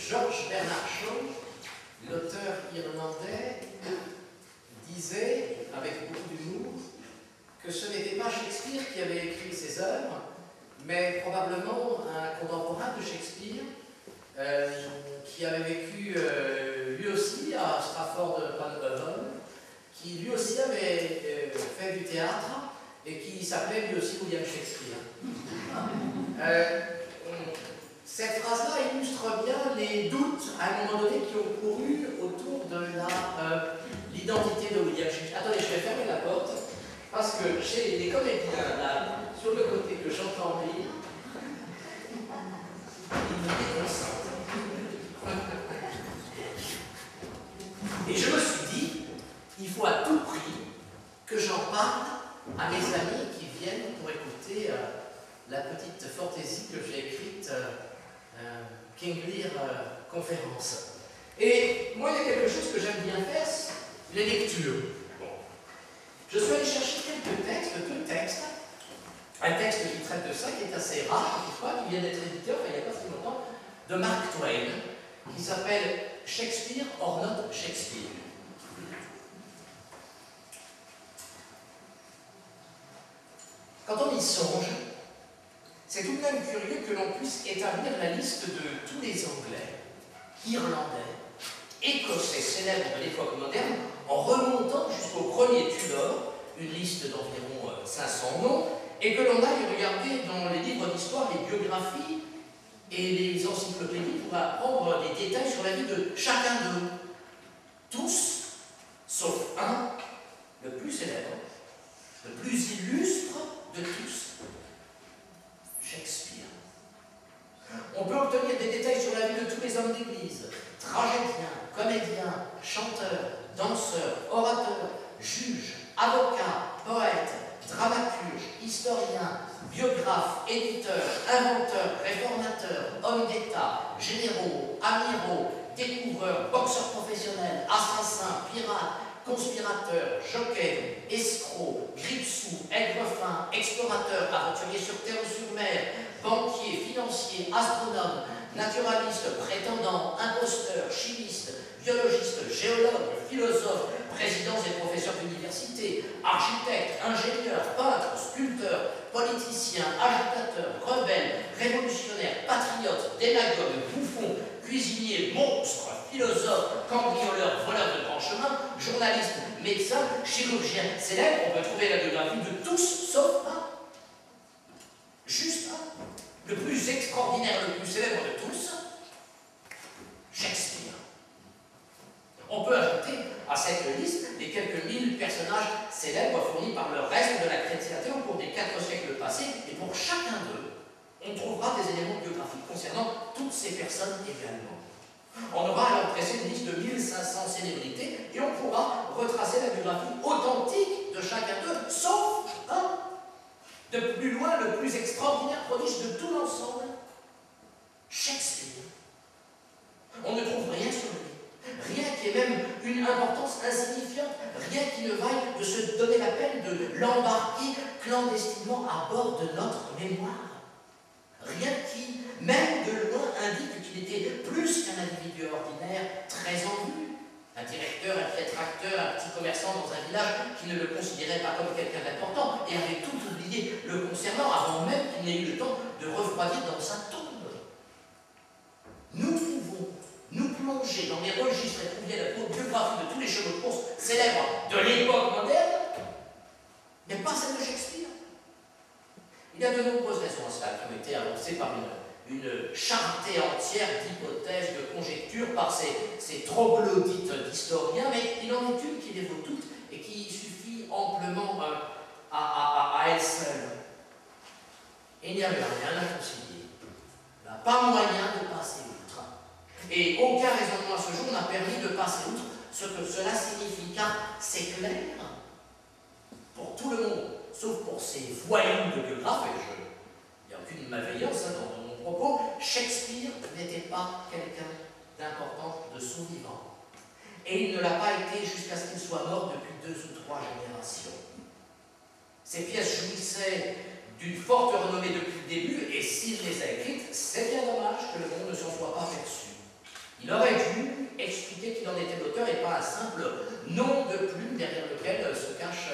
George Bernard Shaw, l'auteur irlandais, disait, avec beaucoup d'humour, que ce n'était pas Shakespeare qui avait écrit ses œuvres, mais probablement un contemporain de Shakespeare qui avait vécu lui aussi à Stratford-upon-Avon, qui lui aussi avait fait du théâtre et qui s'appelait lui aussi William Shakespeare. Cette phrase-là illustre bien les doutes à un moment donné qui ont couru autour de l'identité de William Shakespeare. Attendez, je vais fermer la porte parce que chez les comédiens là, sur le côté que j'entends lire, ils me déconcentrent. Et je me suis dit, il faut à tout prix que j'en parle à mes amis qui viennent pour écouter la petite fantaisie que j'ai écrite, King Lear conférence. Et moi, il y a quelque chose que j'aime bien faire, c'est les lectures. Bon. Je suis allé chercher quelques textes, deux textes. Un texte qui traite de ça, qui est assez rare, je crois, qui vient d'être édité, enfin, il n'y a pas si longtemps, de Mark Twain, qui s'appelle Shakespeare or not Shakespeare. Quand on y songe, c'est tout de même curieux que l'on puisse établir la liste de tous les Anglais, Irlandais, Écossais célèbres de l'époque moderne, en remontant jusqu'au premier Tudor, une liste d'environ 500 noms, et que l'on aille regarder dans les livres d'histoire, les biographies et les encyclopédies pour apprendre des détails sur la vie de chacun d'eux. Tous, sauf un, le plus célèbre, le plus illustre de tous, Shakespeare. On peut obtenir des détails sur la vie de tous les hommes d'église, tragédiens, comédiens, chanteurs, danseurs, orateurs, juges, avocats, poètes, dramaturges, historiens, biographes, éditeurs, inventeurs, réformateurs, hommes d'État, généraux, amiraux, découvreurs, boxeurs professionnels, assassins, pirates, conspirateurs, jockeys, escrocs, grippe-sous, aigre-fins, explorateurs, aventuriers sur terre ou sur mer, banquiers, financiers, astronomes, naturalistes, prétendants, imposteurs, chimistes, biologistes, géologues, philosophes, présidents et professeurs d'université, architectes, ingénieurs, peintres, sculpteurs, politiciens, agitateurs, rebelles, révolutionnaires, patriotes, démagogues, bouffons, cuisiniers, monstres, philosophes, cambrioleurs, voleurs de grands chemins, journalistes, médecins, chirurgiens célèbres. On peut trouver la biographie de tous sauf un. Juste un. Le plus extraordinaire, le plus célèbre de tous, Shakespeare. On peut ajouter à cette liste les quelques mille personnages célèbres fournis par le reste de la chrétienté au cours des 4 siècles passés, et pour chacun d'eux, on trouvera des éléments biographiques concernant toutes ces personnes également. On aura alors dressé une liste de 1500 célébrités et on pourra retracer la biographie authentique de chacun d'eux, sauf un. De plus loin, le plus extraordinaire prodige de tout l'ensemble, Shakespeare. On ne trouve rien sur lui, rien qui ait même une importance insignifiante, rien qui ne vaille de se donner la peine de l'embarquer clandestinement à bord de notre mémoire. Rien qui, même de loin, indique qu'il était plus qu'un individu ordinaire très en vue. Un directeur, un tracteur, un petit commerçant dans un village qui ne le considérait pas comme quelqu'un d'important et avait tout oublié le concernant avant même qu'il n'ait eu le temps de refroidir dans sa tombe. Nous pouvons nous plonger dans les registres et trouver la biographie de tous les chevaux de course célèbres de l'époque moderne, mais pas celle de Shakespeare. Il y a de nombreuses raisons à cela qui ont été avancées par une charretée entière d'hypothèses, de conjectures par ces troglodytes d'historiens, mais il en est une qui les vaut toutes et qui suffit amplement à elle seule. Il n'y avait rien à concilier. Il n'y a pas moyen de passer outre. Et aucun raisonnement à ce jour n'a permis de passer outre ce que cela signifie, car c'est clair pour tout le monde, sauf pour ces voyous de biographes, et il n'y a aucune malveillance dans mon propos, Shakespeare n'était pas quelqu'un d'important de son vivant. Et il ne l'a pas été jusqu'à ce qu'il soit mort depuis 2 ou 3 générations. Ces pièces jouissaient d'une forte renommée depuis le début, et s'il les a écrites, c'est bien dommage que le monde ne s'en soit pas aperçu. Il aurait dû expliquer qu'il en était l'auteur et pas un simple nom de plume derrière lequel se cache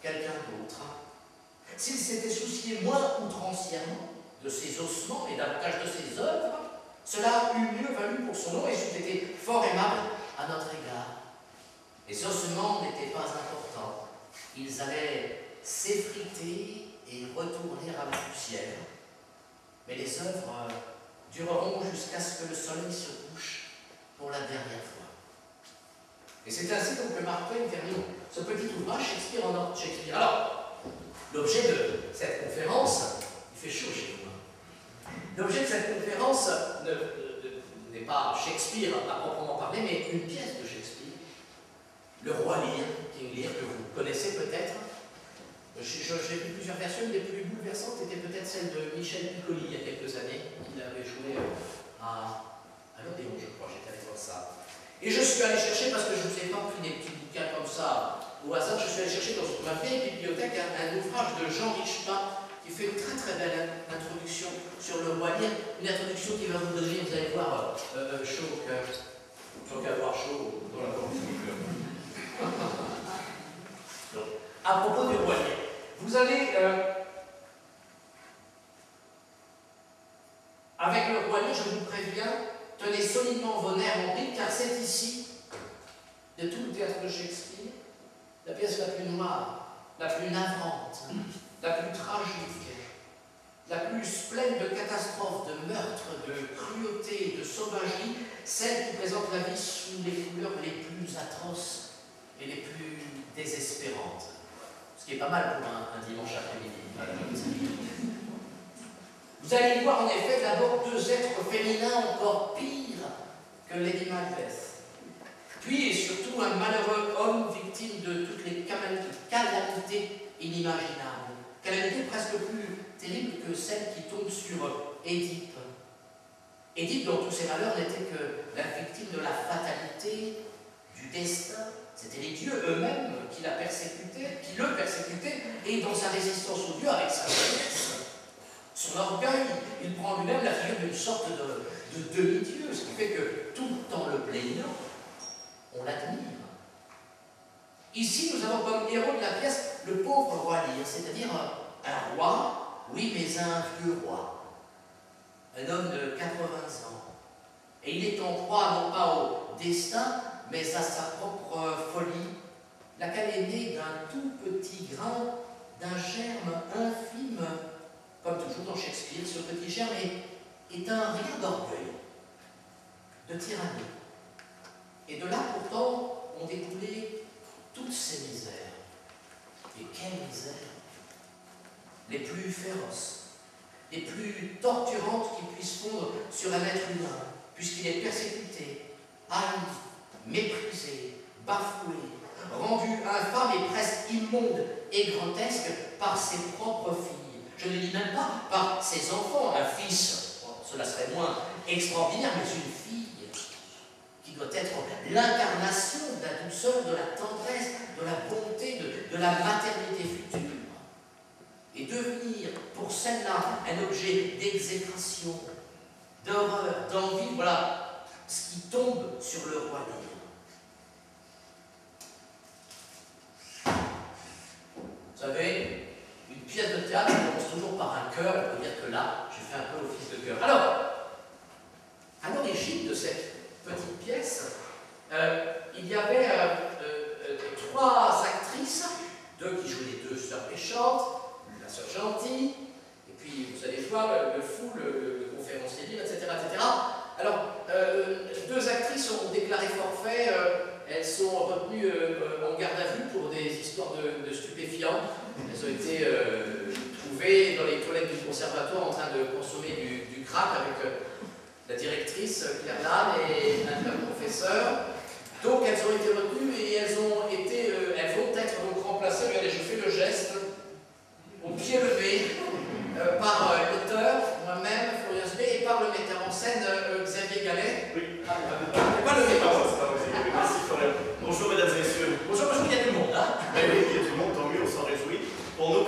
quelqu'un d'autre. S'il s'était soucié moins outrancièrement de ses ossements et davantage de ses œuvres, cela eût mieux valu pour son nom et c'eût été fort aimable à notre égard. Les ossements n'étaient pas importants. Ils allaient s'effriter et retourner à la poussière. Mais les œuvres dureront jusqu'à ce que le soleil se couche pour la dernière fois. Et c'est ainsi donc que Mark Twain termine ce petit ouvrage Shakespeare en ordre Shakespeare. Alors, l'objet de cette conférence, il fait chaud chez vous. L'objet de cette conférence n'est pas Shakespeare à proprement parler, mais une pièce de Shakespeare, Le Roi Lear, King Lear, que vous connaissez peut-être. J'ai vu plusieurs versions, une des plus bouleversantes était peut-être celle de Michel Piccoli il y a quelques années. Il avait joué à l'Odéon, je crois, j'étais allé voir ça. Et je suis allé chercher, parce que je ne vous ai pas pris des petits bouquins comme ça au hasard, je suis allé chercher dans ma vieille bibliothèque un ouvrage de Jean Richepin qui fait une très très belle introduction sur le Roi Lear, une introduction qui va vous donner, vous allez voir, chaud au cœur. Tant qu'à avoir chaud dans la porte du cœur. À propos du Roi Lear, vous allez, avec le Roi Lear, je vous préviens, tenez solidement vos nerfs en brique, car c'est ici, de tout le théâtre de Shakespeare, la pièce la plus noire, la plus navrante, la plus tragique, la plus pleine de catastrophes, de meurtres, de cruauté, de sauvagerie, celle qui présente la vie sous les couleurs les plus atroces et les plus désespérantes. Ce qui est pas mal pour un dimanche après-midi. Vous allez y voir en effet d'abord deux êtres féminins encore pires que Lady Macbeth. Puis et surtout un malheureux homme victime de toutes les calamités inimaginables. Calamités presque plus terribles que celles qui tombent sur Édipe. Édipe, dont tous ses malheurs n'étaient que la victime de la fatalité, du destin. C'était les dieux eux-mêmes qui la persécutaient, qui le persécutaient, et dans sa résistance aux dieux, avec sa jeunesse, son orgueil, il prend lui-même la figure d'une sorte de demi-dieu, ce qui fait que tout en le plaignant, on l'admire. Ici, nous avons comme héros de la pièce le pauvre Roi Lear, c'est-à-dire un roi, oui, mais un vieux roi, un homme de 80 ans. Et il est en proie non pas au destin, mais à sa propre folie, laquelle est née d'un tout petit grain, d'un germe infime, comme toujours dans Shakespeare. Ce petit germe est un rien d'orgueil, de tyrannie. Et de là, pourtant, ont découlé toutes ces misères. Et quelles misères! Les plus féroces, les plus torturantes qui puissent fondre sur un être humain, puisqu'il est persécuté, haï, méprisé, bafoué, rendu infâme et presque immonde et grotesque par ses propres filles. Je ne dis même pas par ses enfants, un fils, bon, cela serait moins extraordinaire, mais une fille qui doit être l'incarnation de la douceur, de la tendresse, de la bonté, de la maternité future. Et devenir pour celle-là un objet d'exécration, d'horreur, d'envie, voilà ce qui tombe sur le Roi Lear. Vous savez, une pièce de théâtre commence toujours par un chœur, on peut dire que là, j'ai fait un peu office de chœur. Alors, à l'origine de cette petite pièce, il y avait trois actrices, deux qui jouaient les deux sœurs méchantes, la sœur gentille, et puis vous allez voir le fou, le conférencier libre, etc., etc. Alors, deux actrices ont déclaré forfait, elles sont retenues en garde à vue pour des histoires de stupéfiants. Elles ont été trouvées dans les toilettes du conservatoire en train de consommer du crack avec la directrice Claire Lannes et un professeur. Donc elles ont été retenues et elles vont être donc remplacées, regardez, je fais le geste, au pied levé, par l'auteur, moi-même, Florian Zubé, et par le metteur en scène, Xavier Gallet. Oui. Pas le metteur en scène. Merci Florian. Bonjour mesdames et messieurs. Bonjour, il y a du monde, hein? Oui, il y a du monde, tant mieux, on s'en réjouit. Pour nous,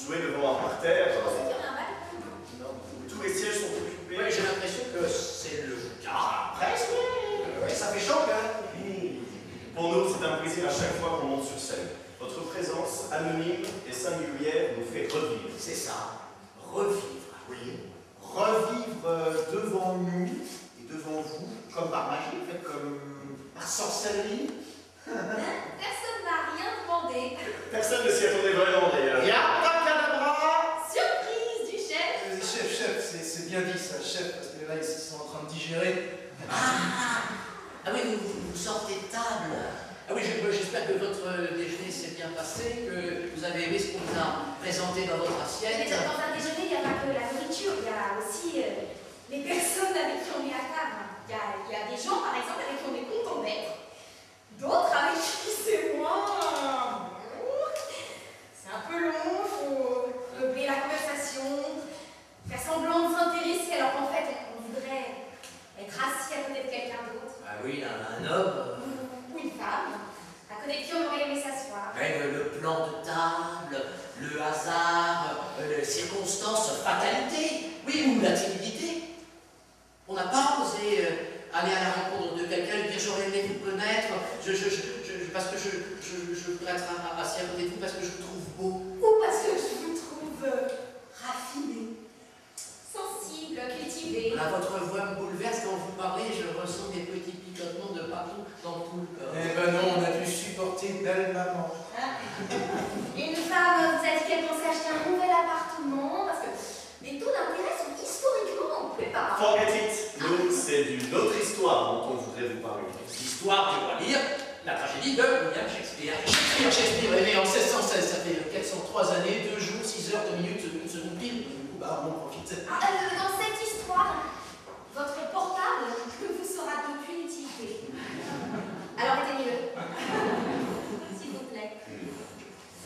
jouer devant un parterre. Je pensais qu'il y aurait un bal. Non, tous les sièges sont occupés. Oui, j'ai l'impression que c'est le cas. Presque, oui, ça fait choc, hein. Pour nous, c'est un plaisir à chaque fois qu'on monte sur scène. Votre présence anonyme et singulière nous fait revivre. C'est ça. Revivre. Oui. Revivre devant nous et devant vous, comme par magie, en fait, comme par sorcellerie. Personne n'a rien demandé. Personne ne s'y attendait vraiment d'ailleurs. Et abracadabra! Surprise du chef. Chef, c'est bien dit ça, chef, parce que là, ils sont en train de digérer. Ah oui, vous sortez de table. Ah oui, j'espère que votre déjeuner s'est bien passé, que vous avez aimé ce qu'on vous a présenté dans votre assiette. Mais dans un déjeuner, il n'y a pas que la nourriture, il y a aussi les personnes avec qui on est à table. Il y a des gens, par exemple, avec qui on est content d'être. D'autres avec qui c'est moins. C'est un peu long, il faut meubler la conversation, faire semblant de s'intéresser alors qu'en fait, on voudrait être assis à côté de quelqu'un d'autre. Ah oui, un homme. Ou une femme, à côté de qui on aurait aimé s'asseoir. Le plan de table, le hasard, les circonstances, fatalité, oui, ou la timidité. On n'a pas osé aller à la rencontre de quelqu'un et dire j'aurais aimé vous connaître, parce que je voudrais être assis à côté de vous parce que je vous trouve beau. Ou parce que je vous trouve raffiné, sensible, cultivé. Voilà, votre voix me bouleverse quand vous parlez, je ressens des petits picotements de partout dans tout le corps. Eh ben non, on a dû supporter belle maman. Une femme vous a dit qu'elle pensait acheter un nouvel appartement parce que les taux d'intérêt sont historiquement plus bas. Forget it. Nous, c'est d'une autre histoire dont on voudrait vous parler. L'histoire du roi Lear, la tragédie de William Shakespeare. Shakespeare est né en 1616, ça fait 403 années, 2 jours, 6 heures, 2 minutes, 1 seconde pile. Bah, on en profite. Dans cette histoire, votre portable vous sera d'aucune utilité. Alors éteignez-le. S'il vous plaît.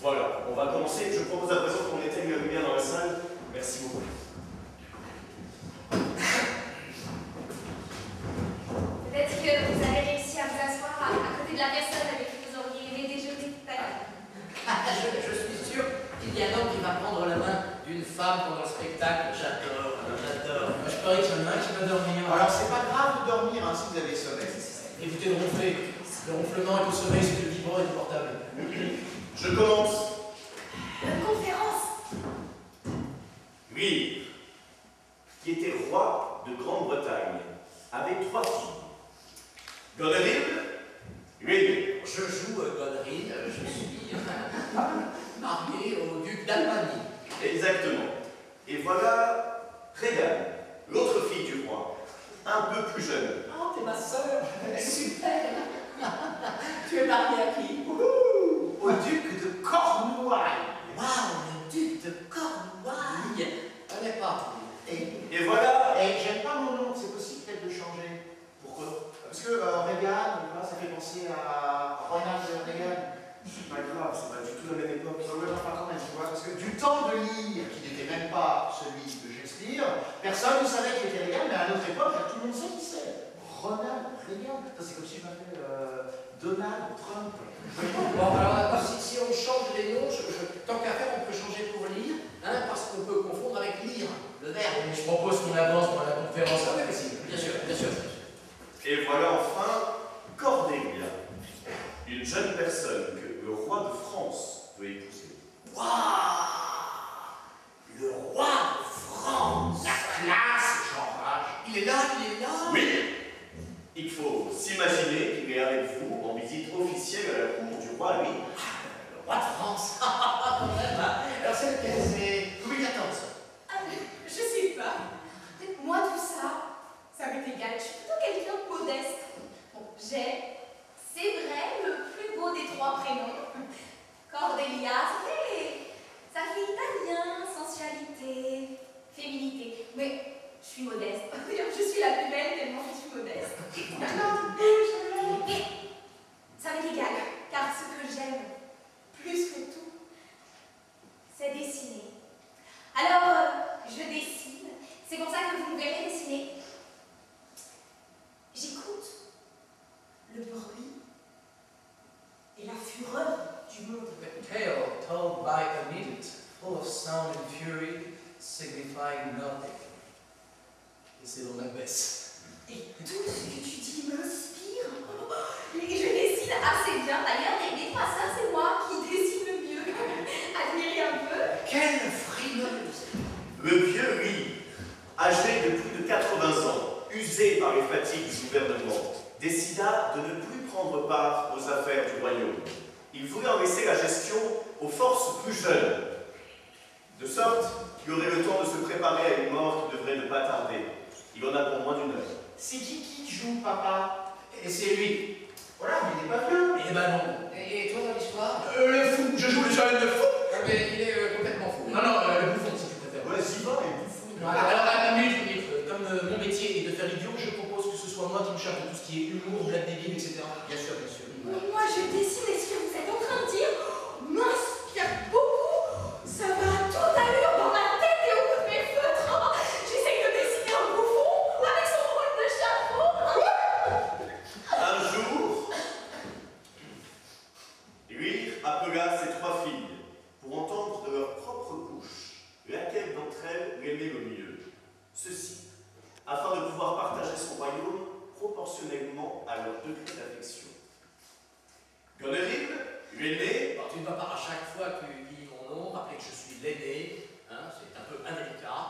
Voilà, on va commencer. Je propose à présent qu'on éteigne la lumière dans la salle. Merci beaucoup. Peut-être que vous avez réussi à vous asseoir à côté de la personne avec qui vous auriez aimé déjeuner tout à l'heure. Je suis sûr qu'il y a un homme qui va prendre la main d'une femme pendant le spectacle. J'adore. Moi, je parie qu'il y en a un qui va dormir. Alors, c'est pas grave de dormir hein, si vous avez sommeil. Évitez de ronfler. Le ronflement est au sommeil, c'est le vibrant et du portable. Je commence. Une conférence. Lui, qui était roi de Grande-Bretagne, avait 3 filles. Goneril, lui. Je joue Godrine, je suis marié au duc d'Albanie. Exactement. Et voilà Regan, l'autre fille du roi, un peu plus jeune. Oh, t'es ma sœur. Super. Tu es marié à qui? Au duc de Cornouailles. Waouh, le duc de Cornouailles. On n'est pas. Et voilà. Et j'aime pas mon nom, c'est possible peut-être de changer. Pourquoi? Parce que Reagan, ça fait penser à Ronald Reagan. C'est pas grave, c'est pas du tout la même époque. Enfin, quand même, tu vois, parce que du temps de Lear, qui n'était même pas celui de Shakespeare, personne ne savait qu'il était Reagan, mais à notre époque, tout le monde sait qui c'est. Ronald Reagan. C'est comme si je m'appelais Donald Trump. Bon, alors, si on change les noms, tant qu'à faire, on peut changer pour lire, hein, parce qu'on peut confondre avec lire, le verbe. Je propose qu'on avance dans la conférence. Ah oui, mais si, bien sûr, bien sûr. Et voilà enfin Cordelia, une jeune personne que le roi de France veut épouser. Waouh! Le roi de France! La classe, Jean-Rage. Il est là, il est là! Oui! Il faut s'imaginer qu'il est avec vous en visite officielle à la cour du roi, lui. Le roi de France! Alors c'est lequel? C'est Louis XIV. Je sais pas. Peut-être moi, tout ça, ça m'est égal. Je suis plutôt quelqu'un de modeste. Bon, j'ai, c'est vrai, le plus beau des 3 prénoms. Cordelia, ça fait italien, sensualité, féminité. Mais je suis modeste. Je suis la plus belle tellement je suis modeste. Mais ça m'est égal, car ce que j'aime plus que tout, c'est dessiner. Alors, je dessine. C'est pour ça que vous me verrez dessiner. J'écoute le bruit et la fureur du monde. A tale told by a needle. full of sound and fury, signifying nothing. Et c'est dans la baisse. Et tout ce que tu dis m'inspire. Et je dessine assez bien. D'ailleurs, des fois, ça, c'est moi qui dessine le mieux. Admirez un peu. Quelle frimeuse! Le vieux Louis, âgé de plus de 80 ans, usé par les fatigues du gouvernement, décida de ne plus prendre part aux affaires du royaume. Il voulait en laisser la gestion aux forces plus jeunes, de sorte qu'il aurait le temps de se préparer à une mort qui devrait ne pas tarder. Il en a pour moins d'1 heure. C'est qui joue, papa? Et c'est lui. Voilà, mais il n'est pas vieux. Eh ben non. Et toi dans l'histoire? Le fou, je joue le jeune, le fou. Ah, mais il est complètement fou. Non, non, le bouffon si tu préfères. Ouais, si va, il est bouffon. Alors, à une minute, comme mon métier est de faire l'idiot, je propose que ce soit moi qui me charge de tout ce qui est humour, blague débile, etc. Bien sûr, bien sûr. Moi, je dessine et ce que vous êtes en train de dire m'inspire beaucoup. Ça va à toute allure dans ma tête et au bout de mes feutres. J'essaye de dessiner un bouffon avec son rôle de chapeau. Un jour, lui appela ses 3 filles pour entendre de leur propre bouche laquelle d'entre elles l'aimait le mieux. Ceci, afin de pouvoir partager son royaume proportionnellement à leur degré d'affection. Goneril, l'aîné, Alors, tu ne vas pas à chaque fois que tu dis mon nom rappeler que je suis l'aîné, hein, c'est un peu indélicat.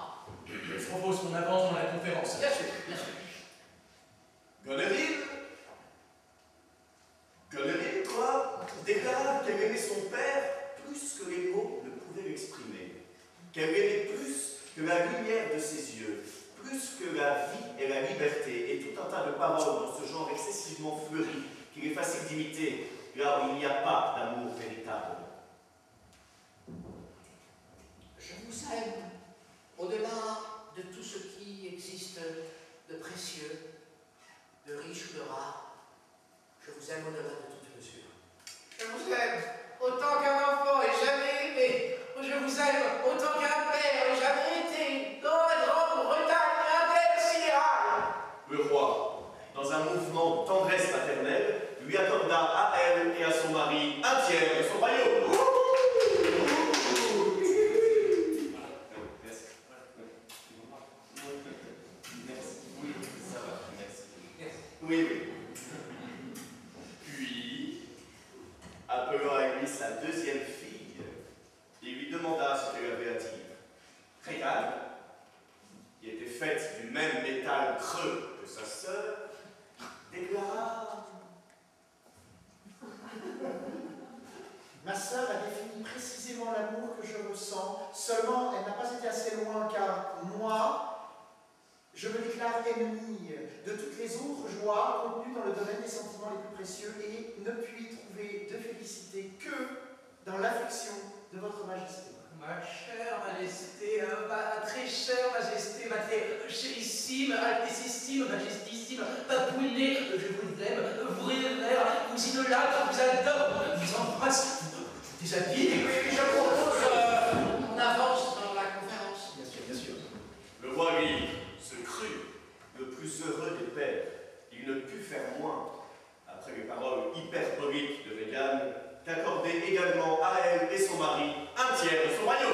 Je propose qu'on avance dans la conférence. Bien sûr, bien sûr. Goneril, toi, déclara qu'elle aimait son père plus que les mots ne pouvaient l'exprimer, qu'elle l'aimait plus que la lumière de ses yeux, plus que la vie et la liberté, et tout un tas de paroles dans ce genre excessivement fleuri qu'il est facile d'imiter, là où il n'y a pas d'amour véritable. Je vous aime au-delà de tout ce qui existe de précieux, de riche ou de rare. Je vous aime au-delà de toute mesure. Je vous aime autant qu'un enfant ait jamais aimé. Je vous aime autant qu'un père ait jamais été dans la Grande-Bretagne intersidérale. Le roi, dans un mouvement de tendresse maternelle, lui accorda à elle et à son mari 1/3 de son royaume. Oui, oui. Puis, appelant à lui sa 2e fille, il lui demanda ce qu'elle avait à dire. Réal, qui était faite du même métal creux que sa sœur, déclara: Ma sœur a défini précisément l'amour que je ressens, seulement elle n'a pas été assez loin car moi, je me déclare ennemi de toutes les autres joies contenues dans le domaine des sentiments les plus précieux et ne puis trouver de félicité que dans l'affection de votre majesté. Ma chère majesté, ma très chère majesté, ma très chérissime, altissime, majestissime, papouinée, je vous aime, vous révère, vous idolâtre, vous adore, vous embrasse, vous déshabille. Oui, je propose qu'on avance dans la conférence. Bien sûr, bien sûr. le roi, lui, se crut le plus heureux des pères. Il ne put faire moins, après les paroles hyperboliques de Regan, qu'accorder également à elle et son mari 1/3 de son royaume.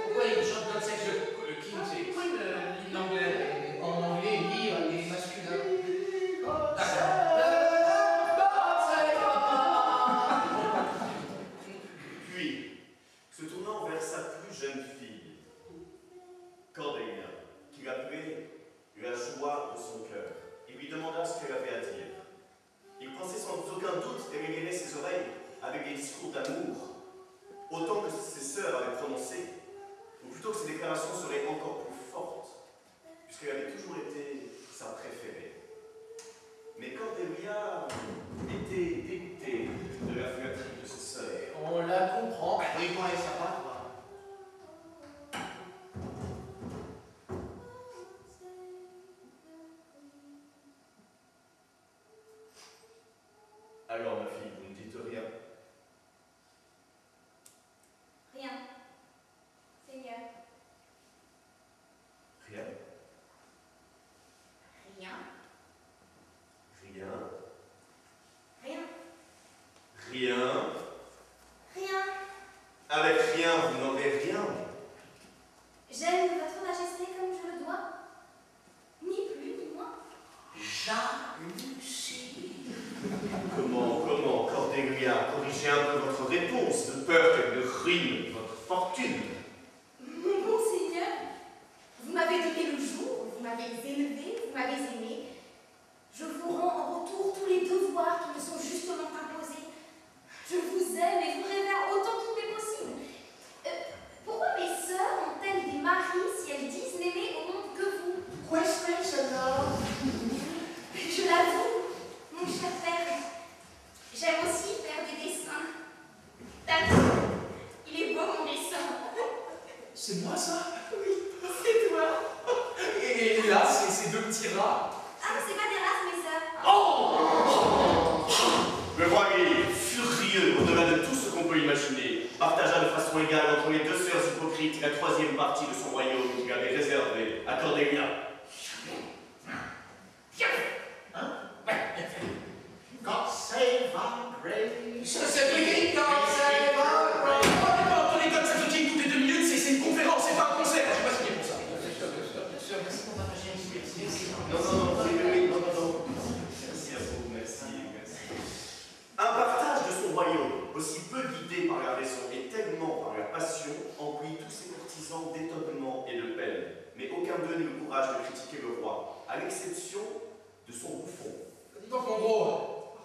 Pourquoi il chante God Save the King? C'est quoi l'hymne anglais? En anglais, lire est masculin. Puis, se tournant vers sa plus jeune fille, Cordelia, qu'il appela d'accord. Je l'avoue, mon cher père, j'aime aussi faire des dessins. T'as vu? Il est beau mon dessin. C'est moi ça? Oui, c'est toi. Et là, c'est deux petits rats. Ah, mais c'est pas des races, mes sœurs. Oh! Le roi Gris, furieux au-delà de tout ce qu'on peut imaginer, partagea de façon égale entre les deux sœurs hypocrites la troisième partie de son royaume qu'il avait réservé à Cordelia. Hein? God save our great. C'est King, God save our great. Oh, mais pas entendu comme ça, King, toutes les 2 minutes, c'est une conférence, c'est pas un concert. Je suis pas signé pour ça. Merci pour partager un petit merci. Non, merci à vous, merci. Un partage de son royaume, aussi peu guidé par la raison et tellement par la passion, emplit tous ses courtisans d'étonnement et de peine. Mais aucun d'eux n'eut le courage de critiquer le roi, à l'exception de son bouffon. Dis donc, en gros,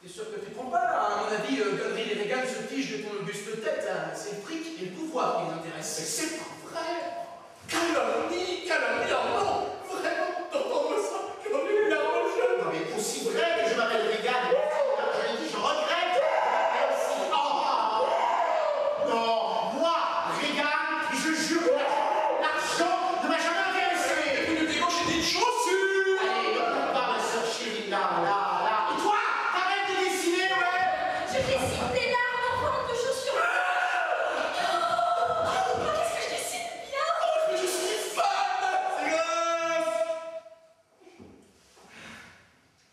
t'es sûr que tu te trompes pas là? À mon avis, Gunnery et Regan se fichent de ton auguste tête. Hein. C'est le fric et le pouvoir qui les intéressent. Mais c'est pas vrai! Calomnie, oh non! Vraiment, d'entendre ça, j'en ai eu la jeune! Non mais aussi vrai que je m'appelle Regan, je l'ai dit, je regrette. Merci. Oh. Non, moi, Regan, je jure, l'argent ne m'a jamais intéressé. Vous ne dégagez des chaussures! Allez, ne pleure pas ma soeur chérie, là. Et toi, t'arrêtes de dessiner, ouais. Je dessine des larmes en forme de chaussures. Oh, qu'est-ce que je dessine bien? Mais je suis fan!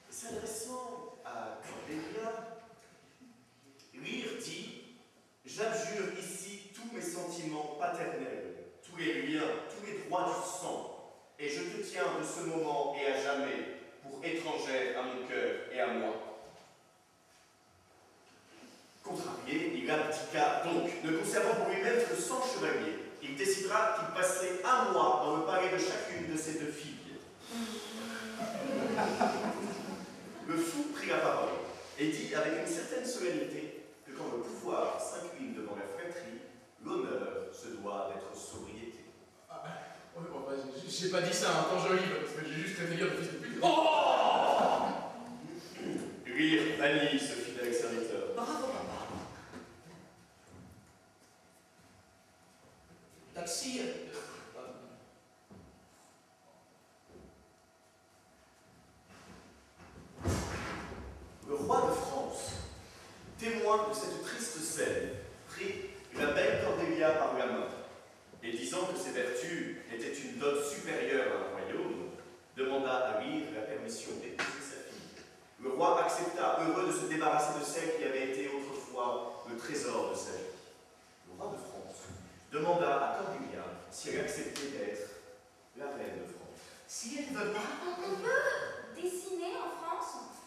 S'adressant à Cordelia, Lear dit « J'abjure ici tous mes sentiments paternels, tous les liens, tous les droits du sang, et je te tiens de ce moment et à jamais pour étrangère à mon cœur et à moi. » Contrarié, il abdiqua donc, ne conservant pour lui-même que 100 chevaliers. Il décidera qu'il passerait un mois dans le palais de chacune de ses 2 filles. Le fou prit la parole et dit avec une certaine solennité que quand le pouvoir s'incline devant la flatterie, l'honneur se doit d'être sobriété. Ouais, bon, bah, j'ai pas dit ça un temps joli, parce que j'ai juste réveillé le fils de pute. Oh! Lear bannit ce fidèle serviteur. Bravo, papa. Taxi. Le roi de France, témoin de cette triste scène, prit la belle Cordelia par la main et disant que ses vertus étaient une dot supérieure à un royaume, demanda à Lear la permission d'épouser sa fille. Le roi accepta, heureux de se débarrasser de celle qui avait été autrefois le trésor de sa vie. Le roi de France demanda à Cordelia si elle acceptait d'être la reine de France. Si elle veut pas, On peut dessiner en France?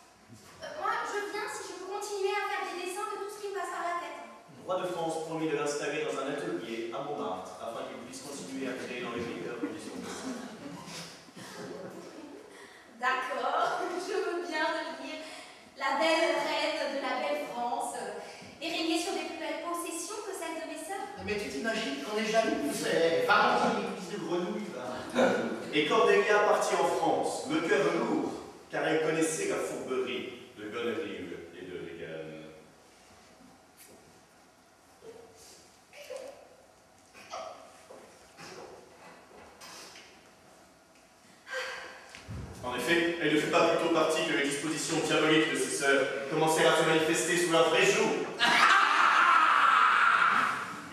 Moi, je viens si je peux continuer à faire des dessins de tout ce qui me passe par la tête. Le roi de France promit de l'installer dans un atelier à Montmartre afin qu'il puisse continuer à créer dans les meilleures conditions possibles. D'accord, je veux bien devenir la belle reine de la belle France et régner sur des plus belles possessions que celles de mes sœurs. Mais tu t'imagines qu'on est jaloux, c'est pas une église de grenouilles, là. Et Cordelia partit en France, le cœur lourd, car elle connaissait la fourberie de Gonnery et de Regan. En effet, elle ne fut pas plutôt partie que les dispositions diaboliques de ses sœurs commencèrent à se manifester sous leur vrai jour.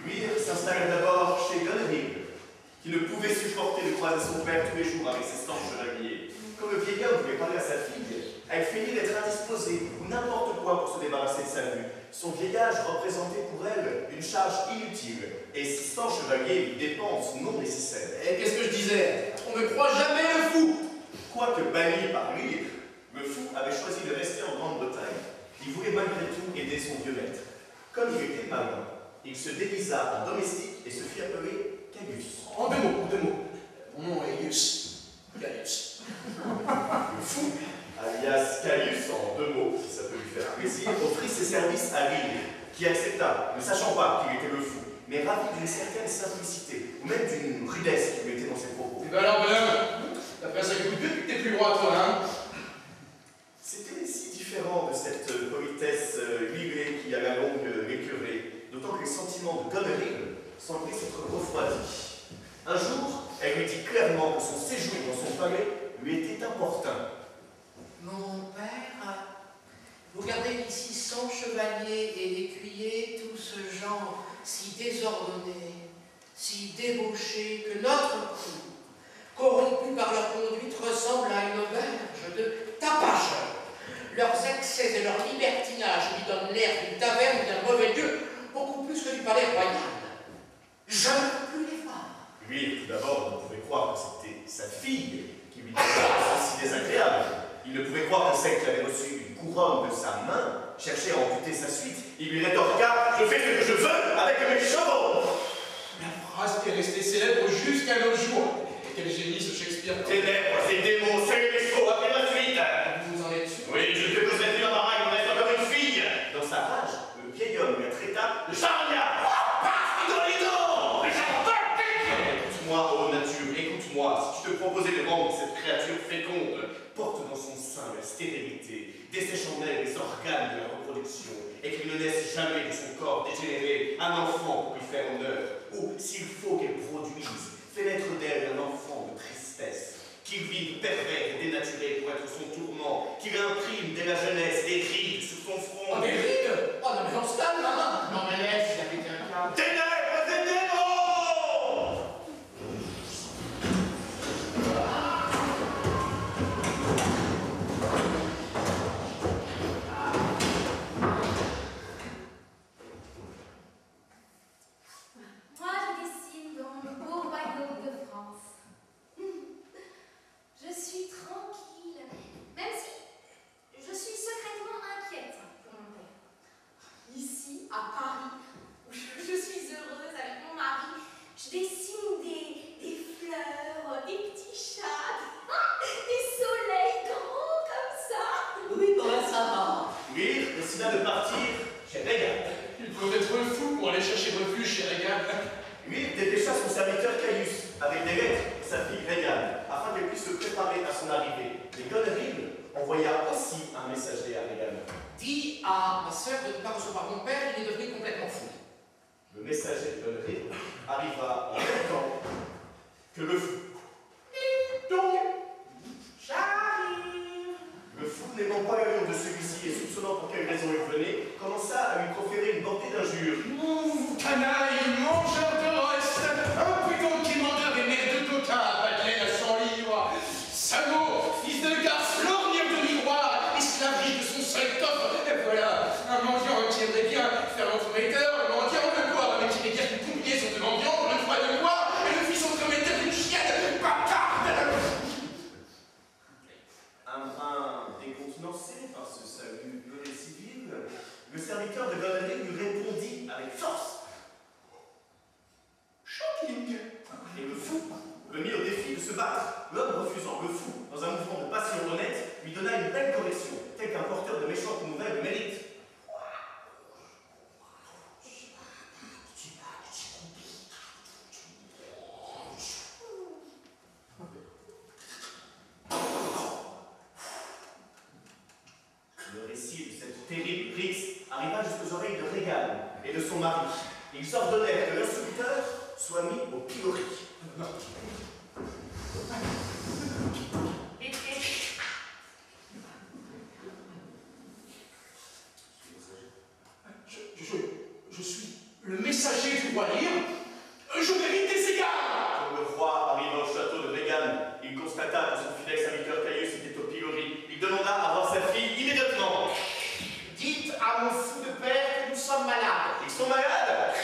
Lui s'installa d'abord chez Gonnery, qui ne pouvait supporter de croiser son père tous les jours avec ses 100 chevaliers. Comme le vieillard voulait parler à sa fille, elle feignit d'être indisposée ou n'importe quoi pour se débarrasser de sa vue. Son vieillage représentait pour elle une charge inutile, et ses 100 chevaliers une dépense non nécessaire. Et qu'est-ce que je disais? On ne croit jamais le fou! Quoique banni par Lear, le fou avait choisi de rester en Grande-Bretagne. Il voulait malgré tout aider son vieux maître. Comme il était malin, il se déguisa en domestique et se fit appeler Caius. En 2 mots. Mon nom est Gaius. Gaius. Le fou, alias Caius en 2 mots, si ça peut lui faire plaisir, offrit ses services à Lear, qui accepta, ne sachant pas qu'il était le fou, mais ravi d'une certaine simplicité, ou même d'une rudesse qui lui était dans ses propos. Et ben alors, bonhomme, d'après ça écoute depuis que t'es plus loin. froid, toi, hein? C'était si différent de cette politesse huilée qui à la longue l'écœurait, d'autant que les sentiments de Goneril semblaient s'être refroidis. Un jour, elle lui dit clairement que son séjour dans son palais lui était importun. Mon père, vous gardez ici 100 chevaliers et écuyers, tout ce genre si désordonné, si débauché que notre cour, corrompu par leur conduite, ressemble à une auberge de tapageurs. Leurs excès et leur libertinage lui donnent l'air d'une taverne ou d'un mauvais lieu, beaucoup plus que du palais royal. Je ne peux plus les voir. Lui, tout d'abord, ne pouvait croire que c'était sa fille qui lui disait ceci désagréable. Il ne pouvait croire que celle qui avait reçu une couronne de sa main cherchait à amputer sa suite. Il lui rétorqua: je fais ce que je veux avec mes chevaux. La phrase qui est restée célèbre jusqu'à nos jours. Et quel génie ce Shakespeare. Ténèbres et démons, c'est les chevaux, appelez ma suite. Vous en êtes sûr? Oui, je ne fais que vous être l'embarras, il me reste encore une fille. Dans sa rage, le vieil homme lui traita de charognard. Écoute-moi, ô nature, écoute-moi. Si tu te proposais de rendre cette créature féconde, porte dans son sein la stérilité, dessèche en elle les organes de la reproduction, et qu'il ne laisse jamais de son corps dégénérer un enfant pour lui faire honneur, ou, s'il faut qu'elle produise, fait naître d'elle un enfant de tristesse, qu'il vive pervers et dénaturé pour être son tourment, qu'il imprime dès la jeunesse des rides sur son front. Oh, des rides? Oh, non, mais on se calme, là. Non, mais laisse, il a pété un câble. Ténèbres et démons! Moi, je dessine dans le beau royaume de France. Je suis tranquille, même si je suis secrètement inquiète pour mon père. Ici, à Paris, où je suis heureuse avec mon mari, je dessine des fleurs, des petits chats, des soleils grands comme ça. Oui, bon, ça va. Lear décida de partir chez Régal. Il faut être fou pour aller chercher refuge chez Régal. Lear dépêcha son serviteur Caius avec des lettres pour sa fille Régal, afin qu'elle puisse se préparer à son arrivée. Mais Goneril envoya aussi un messager à Régal. Dis à ma sœur de ne pas recevoir mon père, il est devenu complètement fou. Le messager de Goneril arriva en même temps que le fou. J'arrive. Le fou, n'aimant pas l'allure de celui-ci et soupçonnant pour quelle raison il venait, commença à lui proférer une bordée d'injures. Canaille, mangeur de reste, impudent quémandeur et mère de coquin, batelet à 100 livres, salaud, fils de garce, lorgneur de miroir, esclavie de son seul coffre, et voilà, un mendiant qui aimerait bien faire l'entremetteur, un mendiant de boire, mais qui n'est guère qu'une combinaison de mendiant, le droit de boire, et le fils entremetteur d'une chienne, bâtarde. Un brin décontenancé par ce salut peu et civil, le serviteur de Goneril lui répondit avec force. Shocking. Et le fou le mit au défi de se battre. L'homme refusant, le fou, dans un mouvement de passion honnête, lui donna une belle correction, telle qu'un porteur de méchantes nouvelles le mérite. Le récit de cette terrible rixe arriva jusqu'aux oreilles de Régal et de son mari. Ils ordonnèrent que l'instructeur soit mis au pilori. Je suis le messager du roi Lear. Je mérite des égards. Quand le roi arriva au château de Régal, il constata que son fidèle serviteur Caius était au pilori. Il demanda à voir sa fille immédiatement. Dites à mon fou de père que nous sommes malades. Ils sont malades?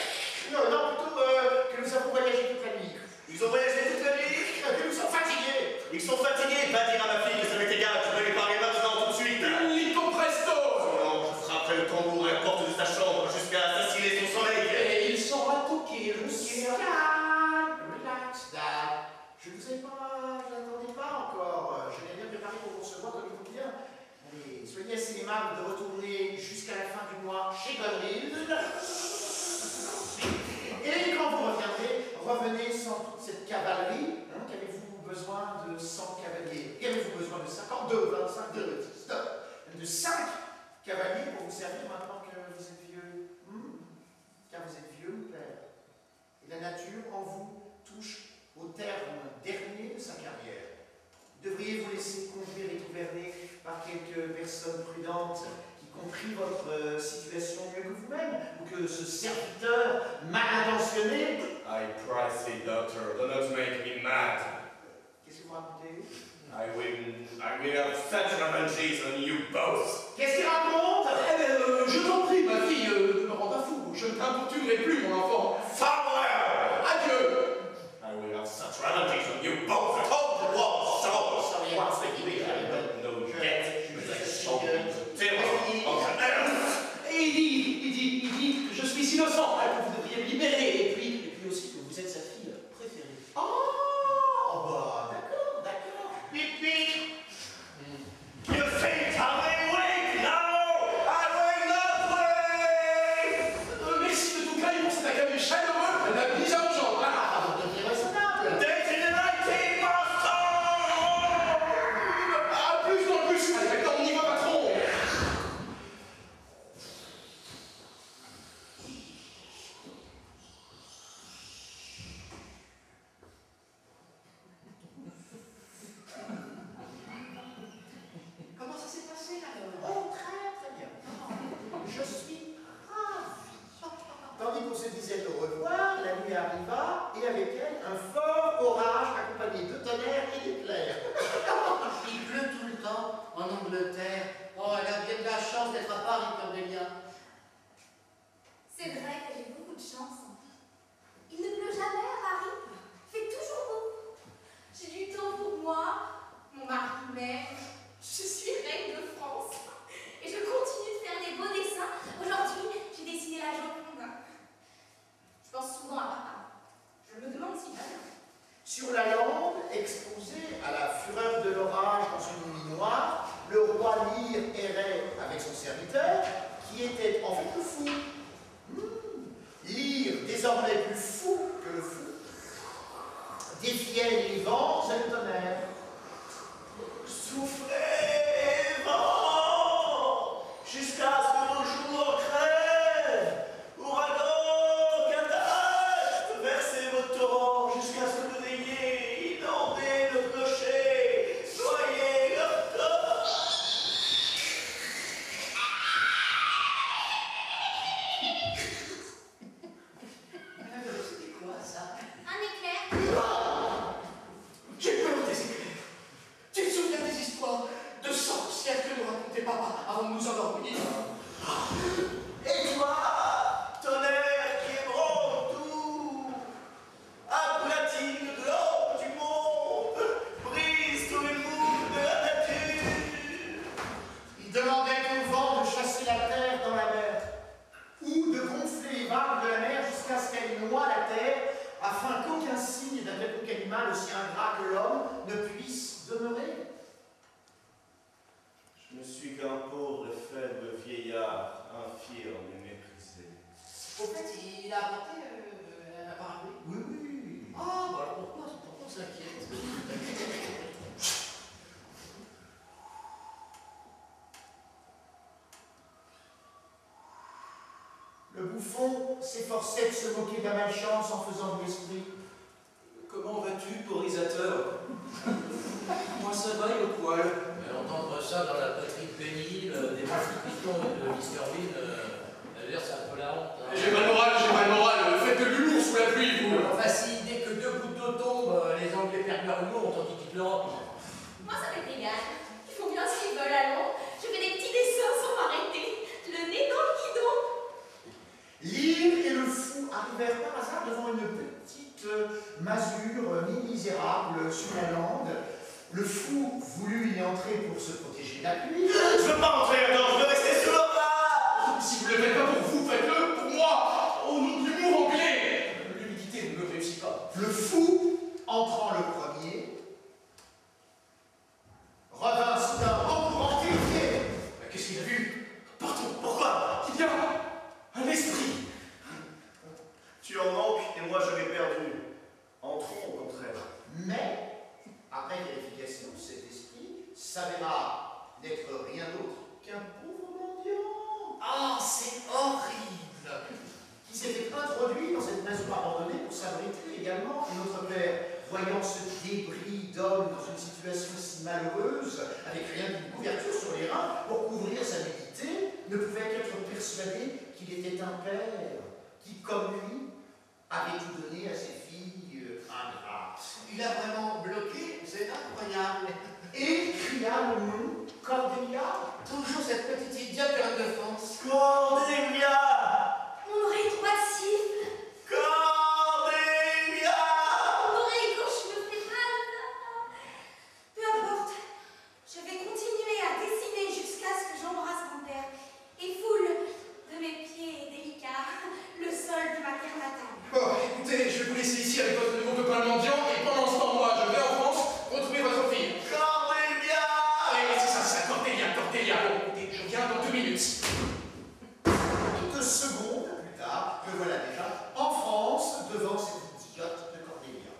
Non, non, plutôt que nous avons voyagé toute la nuit. Ils ont voyagé toute la nuit? Que nous sommes fatigués. Ils sont fatigués? Va dire à ma fille que ça m'est égal, tu peux lui parler maintenant tout de suite. Lico presto. Sinon, je frapperai le tambour à la porte de sa chambre jusqu'à assassiner son sommeil. Et ils sont ratoqués, monsieur. Relax, Dad. Je ne vous ai pas, je n'attendais pas encore. Je l'ai bien préparé pour vous recevoir comme il faut bien. Allez, soyez assez aimable de retourner jusqu'à la fin du mois chez Goneril. Et quand vous reviendrez, revenez sans toute cette cavalerie. Qu'avez-vous besoin de 100 cavaliers? Qu'avez-vous besoin de de 5 cavaliers pour vous servir maintenant que vous êtes vieux. Car vous êtes vieux, mon père. Et la nature, en vous, touche au terme dernier de sa carrière. Devriez vous laisser conduire et gouverner par quelques personnes prudentes qui comprennent votre situation mieux que vous-même, ou que ce serviteur mal intentionné. I prithee, doctor, do not make me mad. Qu'est-ce que vous racontez? I will have such revenges on you both. Qu'est-ce qu'il raconte? Eh bien, je t'en prie, ma fille, ne me rends pas fou. Je ne t'importunerai plus, mon enfant. Farewell! Adieu! I will have such revenges on you both. Hold the wall, so. Once they do it, I don't know yet, but I shall be the terror of the earth. Et il dit que je suis innocent, que vous devriez me libérer, et puis aussi que vous êtes sa fille préférée. Oh, bah, d'accord. Beep, beep. You think I will wait? No, I will not wait. Merci de tout cas et pour cet accueil chaleureux, la mise en jambe. Devenez raisonnable. Date in the 19th, master! Plus dans le bus, avec mon niveau patron. Comment ça s'est passé là? Oh, très bien. Je suis ravi. Tandis qu'on se disait au revoir, la nuit arriva, et avec elle, un fort orage accompagné de tonnerre et d'éclairs. Il pleut tout le temps en Angleterre. Oh, elle a bien de la chance d'être à Paris, Cordelia. C'est vrai que j'ai beaucoup de chance. Il ne pleut jamais à Paris. Il fait toujours beau. J'ai du temps pour moi, mon mari m'aime. Je suis reine de France. Et je continue de faire des beaux dessins. Aujourd'hui, j'ai dessiné la Joconde. Je pense souvent à papa. Je me demande s'il va bien. Sur la lande, exposée à la fureur de l'orage dans une nuit noire, le roi Lear errait avec son serviteur, qui était en fait le fou. Lear, désormais plus fou que le fou, défiait les vents et le tonnerre. Soufflez, vent, jusqu'à ce que vos jours crèvent. Ouragan, catastrophe, versez vos torrents jusqu'à ce que vous ayez inondé le clocher. Soyez leur corps. C'était quoi ça? Un éclair. J'ai peur des éclairs. Tu te souviens des histoires de sorcières que nous racontait papa avant de nous endormir? Et toi, tonnerre qui ébranle tout, aplatis le globe du monde, brise tous les moules de la nature. Il demandait au vent de chasser la terre dans la mer, ou de gonfler les vagues de la mer jusqu'à ce qu'elle noie la terre, afin qu'aucun signe d'un quelconque animal aussi ingrat que l'homme ne puisse demeurer. Je ne suis qu'un pauvre et faible vieillard, infirme et méprisé. Au fait, il a apporté un parapluie. Oui. Ah, bah alors pourquoi on s'inquiète? Le bouffon s'efforçait de se moquer de la malchance en faisant de l'esprit. Comment vas-tu, porisateur? Moi ça va et le poil. Entendre ça dans la patrie pénible, des monstres de Listerville, d'ailleurs c'est un peu la honte. Hein. J'ai mal moral, faites de l'humour sous la pluie, vous. Enfin, si dès que 2 gouttes d'eau tombent, les Anglais perdent leur humour, on t'en dit qu'ils l'Europe. Moi, ça m'est égal. Ils font bien ce qu'ils veulent allons. Je fais des petits dessins sans m'arrêter. Le nez dans le guidon. Lear et le fou arrivèrent par hasard devant une petite masure mi-misérable sur la lande. Le fou voulut y entrer pour se protéger de la pluie. Je veux pas entrer là-dedans, je veux rester sous l'orage. Si vous ne le faites pas pour vous, faites-le pour moi, au nom de l'humour anglais. L'humidité ne me réussit pas. Le fou, entrant le premier, revint soudain en terrifié. Qu'est-ce qu'il a vu? Pardon, pourquoi? Il y a un esprit. Tu en manques et moi je l'ai perdu. Entrons au contraire. Mais, après vérification, cet esprit s'avéra n'être rien d'autre qu'un pauvre mendiant Ah, c'est horrible! qui s'était introduit dans cette maison abandonnée pour s'abriter également. Et notre père, voyant ce débris d'homme dans une situation si malheureuse, avec rien qu'une couverture sur les reins pour couvrir sa nudité, ne pouvait qu'être persuadé qu'il était un père qui, comme lui, avait tout donné à ses filles ingrates. Il a vraiment bloqué, c'est incroyable. Et cria le nom Cordelia. Toujours cette petite idiote pleine de France. Cordelia! Mon oreille droite siffle. Cordelia! Mon oreille gauche me fait mal. Peu importe. Je vais continuer à dessiner jusqu'à ce que j'embrasse mon père et foule de mes pieds délicats le sol de ma terre natale. Bon, écoutez, je vais vous laisser ici avec votre nouveau copain mendiant, et pendant ce temps, moi, je vais en France retrouver votre fille. Cordelia! Oui, c'est ça, Cordelia. Bon, écoutez, je viens dans 2 minutes. 2 secondes plus tard, me voilà déjà en France devant cette idiote de Cordelia.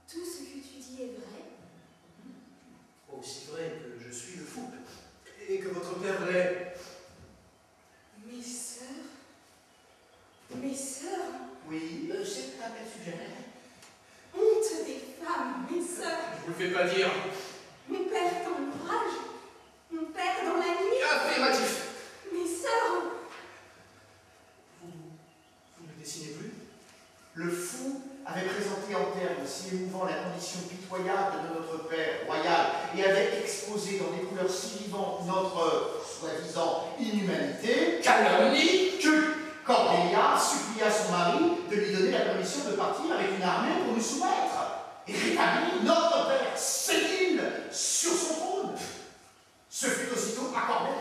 Tout ce que tu dis est vrai. Aussi vrai que je suis le fou, et que votre père l'est. Mes sœurs. Mes sœurs. Oui, C'est à quel sujet? Honte des femmes, mes sœurs. Je vous le fais pas dire. Mon père dans l'ouvrage. Mon père dans la nuit. Affirmatif. Mes sœurs. Vous ne dessinez plus? le fou avait présenté en termes si émouvants la condition pitoyable de notre Père royal et avait exposé dans des couleurs si vivantes notre soi-disant inhumanité. Calomnie. Que Cordelia supplia son mari de lui donner la permission de partir avec une armée pour nous soumettre et rétablir notre Père sénile sur son trône. Ce fut aussitôt accordé.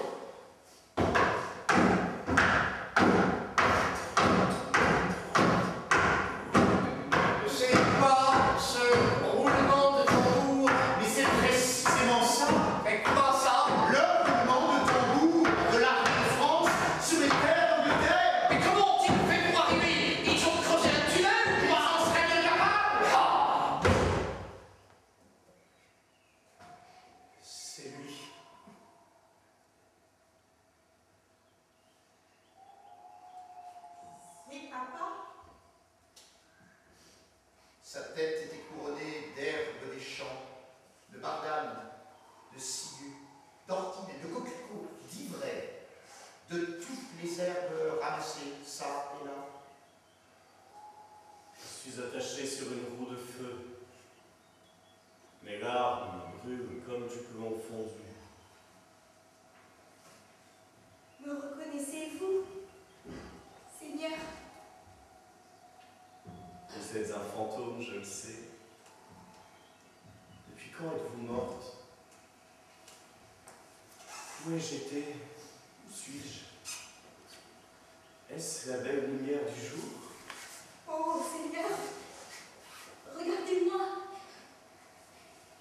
C'est pas ce roulement de tambour. Mais c'est précisément ça. Mais quoi ça? Le roulement de tambour de l'armée de France sur les terres d'Angleterre. Mais comment tu fais pour arriver? Ils ont creusé un tunnel? Ils en seraient bien capables? Ah! C'est lui. Mais papa, Sa tête était couronnée d'herbes des champs, de bardanes, de ciguës, d'orties, de coquelicots, d'ivraies, de toutes les herbes ramassées, ça et là. Je suis attaché sur une roue de feu. Mes larmes brûlent comme du plomb fondu. me reconnaissez-vous, Seigneur? Vous êtes un fantôme, je le sais. Depuis quand êtes-vous morte? Où ai-je été? Où suis-je? Est-ce la belle lumière du jour? Oh Seigneur, regardez-moi.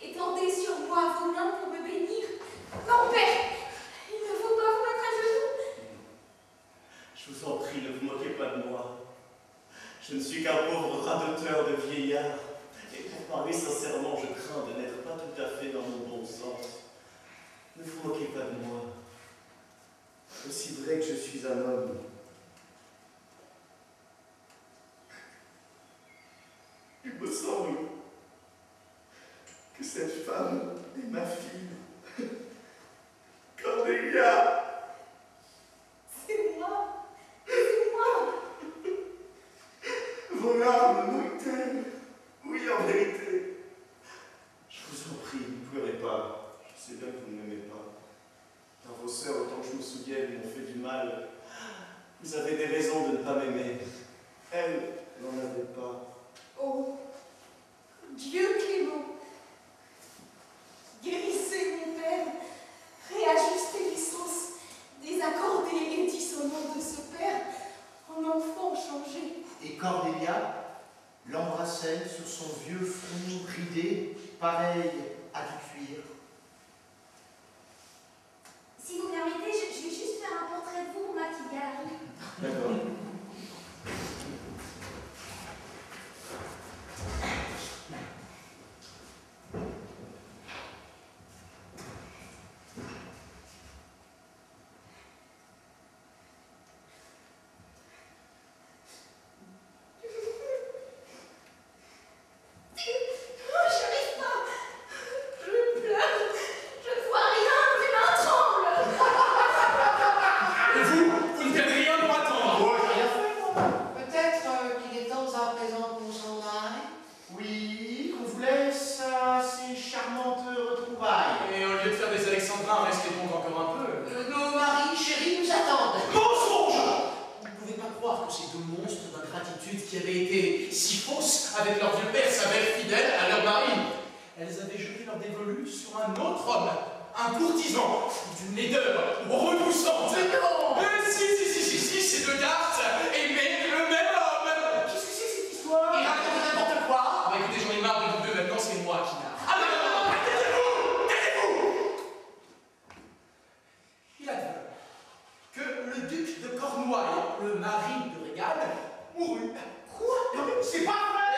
Étendez sur moi vos mains pour me bénir. Non, Père, il ne faut pas vous mettre à genoux. Je vous en prie, ne vous moquez pas de moi. Je ne suis qu'un pauvre radoteur de vieillard. Et pour parler sincèrement, je crains de n'être pas tout à fait dans mon bon sens. Ne vous moquez pas de moi. Aussi vrai que je suis un homme. Il me semble que cette femme est ma fille. Cordelia! C'est moi. C'est moi. Vos larmes m'ont-elles? Oui, en vérité. Je vous en prie, ne pleurez pas. Je sais bien que vous ne m'aimez pas. Car vos sœurs, autant que je me souvienne, m'ont fait du mal. Vous avez des raisons de ne pas m'aimer. Elles n'en avaient pas. Oh, Dieu clément, guérissez mon Père, réajustez les sens désaccordés et dissonants de ce Père en enfant changé. Et Cordelia l'embrassait sur son vieux front ridé, pareil à du cuir. Si vous permettez, je vais juste faire un portrait de vous pour ma petite galerie. D'accord. enfin, restez donc encore un peu. Nos maris chéris nous attendent. Mensonge! Vous ne pouvez pas croire que ces deux monstres d'ingratitude qui avaient été si fausses avec leur vieux père s'avèrent fidèles à leur mari. Elles avaient jeté leur dévolu sur un autre homme, un courtisan, d'une laideur repoussante. Mais non! Si, ces deux cartes aimaient le même homme. Qu'est-ce que c'est cette histoire? Il raconte n'importe quoi. Ah bah écoutez, j'en ai marre de vous deux, maintenant c'est moi qui narre. Ah non, taisez-vous! Il advint que le duc de Cornouailles, le mari de Régal, mourut. Quoi? C'est pas vrai!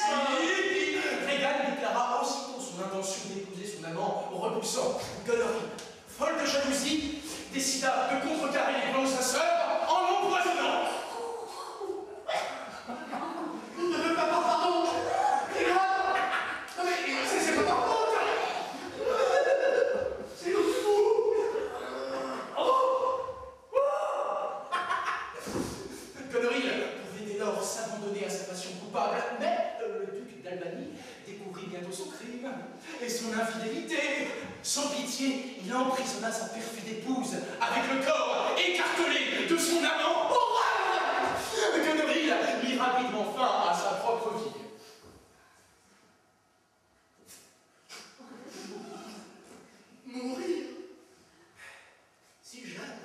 Si, Régal déclara aussitôt son intention d'épouser son amant repoussant. Gonorrhée, folle de jalousie, décida de contrecarrer les plans de sa sœur en l'empoisonnant. Pardon! Régal! Non mais c'est pas pardon! C'est le fou! Gonorrhée pouvait dès lors s'abandonner à sa passion coupable, mais le duc d'Albanie découvrit bientôt son crime et son infidélité. Sans pitié, il emprisonna sa perfide épouse avec le corps écartelé de son amant. Horreur! Gonorrhée mit rapidement fin à sa propre vie. Mourir si jeune.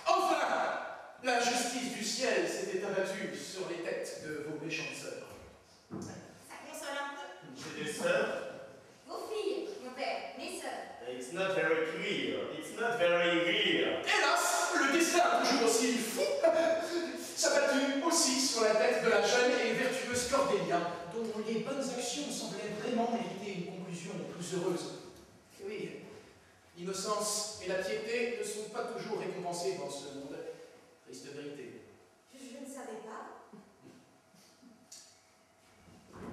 Enfin, la justice du ciel s'était abattue sur les têtes de vos méchantes sœurs. Ça console un peu. J'ai des sœurs. Vos filles, mon père, mes sœurs. It's not very clear. It's not very clear. Hélas, le destin, toujours aussi fou, s'abattit aussi sur la tête de la jeune et vertueuse Cordélia, dont les bonnes actions semblaient vraiment mériter une conclusion plus heureuse. Oui, l'innocence et la piété ne sont pas toujours récompensées dans ce monde. Triste vérité. Je ne savais pas.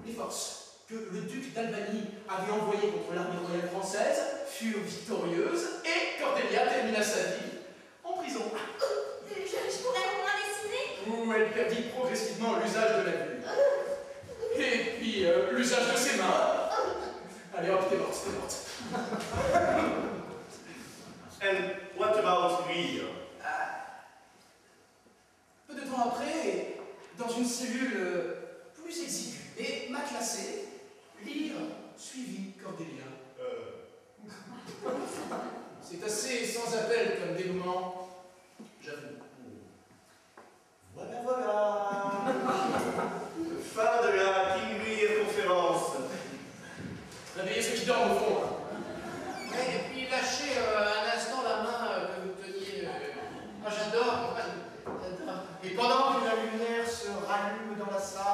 Les forces que le duc d'Albanie avait envoyées contre l'armée royale française furent victorieuses et Cordélia termina sa vie en prison, Je pourrais au moins dessiner. où elle perdit progressivement l'usage de la vue. Et puis l'usage de ses mains. Allez hop, t'es morte, t'es morte. And what about Lear? Peu de temps après, dans une cellule plus exiguë et matelassée, Lear suivit Cordélia. C'est assez sans appel comme dénouement, j'avoue. Voilà. Fin de la King Lear conférence. Réveillez ceux qui dorment au fond. Ouais, et puis lâchez un instant la main que vous teniez. Moi j'adore. Et pendant que la lumière se rallume dans la salle,